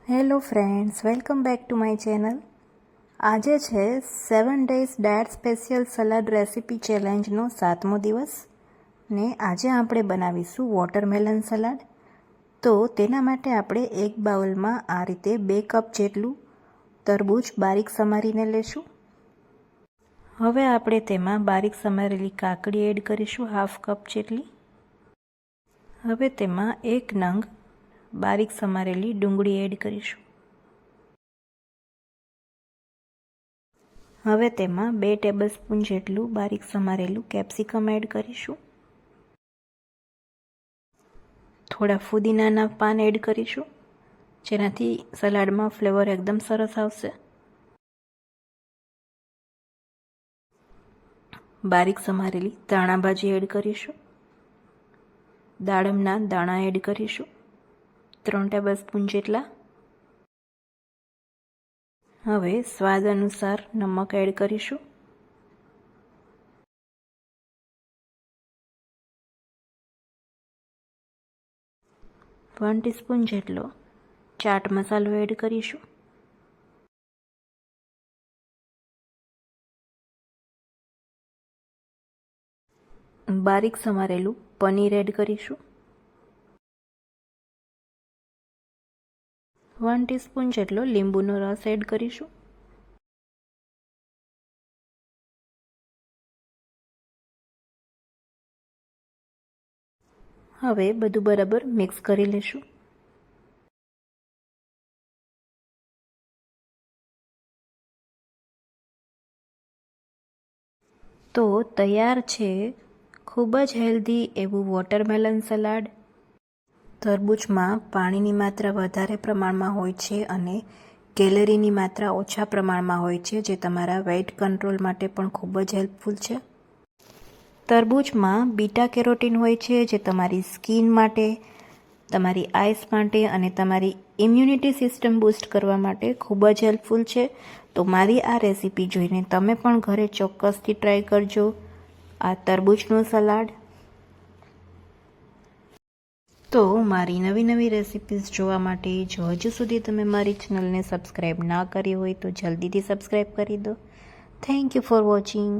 Hello friends, welcome back to my channel. આજે છે 7 days diet special salad recipe ચેલેન્જનો 7મો દિવસ ને આજે આપણે બનાવીશું વોટરમેલન સલાડ. તો તેના માટે આપણે એક બાઉલમાં આ રીતે 2 કપ જેટલું તરબૂચ બારીક સમારીને લેશું. હવે આપણે તેમાં બારીક સમારેલી કાકડી એડ કરીશું, હાફ કપ જેટલી. હવે તેમાં 1 નંગ બારીક સમારેલી ડુંગળી એડ કરીશું. હવે તેમાં 2 ટેબલસ્પૂન જેટલું બારીક સમારેલું કેપ્સિકમ એડ કરીશું. થોડા ફુદીનાના પાન એડ કરીશું, જેનાથી સલાડમાં ફ્લેવર એકદમ સરસ આવશે. બારીક સમારેલી ધાણા ભાજી એડ કરીશું. દાડમના દાણા એડ કરીશું, 3 ટેબલસ્પૂન જેટલા. હવે સ્વાદ અનુસાર નમક એડ કરીશું. વન ટીસ્પૂન જેટલો ચાટ મસાલો એડ કરીશું. બારીક સમારેલું પનીર એડ કરીશું. 1 ટીસ્પૂન જેટલો લીંબુનો રસ એડ કરીશું. હવે બધું બરાબર મિક્સ કરી લેશું. તો તૈયાર છે ખૂબ જ હેલ્ધી એવું વોટરમેલન સલાડ. તરબૂચમાં પાણીની માત્રા વધારે પ્રમાણમાં હોય છે અને કેલરીની માત્રા ઓછા પ્રમાણમાં હોય છે, જે તમારા વેઇટ કંટ્રોલ માટે પણ ખૂબ જ હેલ્પફુલ છે. તરબૂચમાં બીટા કેરોટીન હોય છે, જે તમારી સ્કિન માટે, તમારી આઈસ માટે અને તમારી ઇમ્યુનિટી સિસ્ટમ બૂસ્ટ કરવા માટે ખૂબ જ હેલ્પફુલ છે. તો મારી આ રેસીપી જોઈને તમે પણ ઘરે ચોક્કસથી ટ્રાય કરજો આ તરબૂચનું સલાડ. તો મારી નવી રેસિપીઝ જોવા માટે જો હજુ સુધી તમે મારી ચેનલને સબસ્ક્રાઈબ ના કરી હોય તો જલ્દીથી સબસ્ક્રાઈબ કરી દો. Thank you for watching.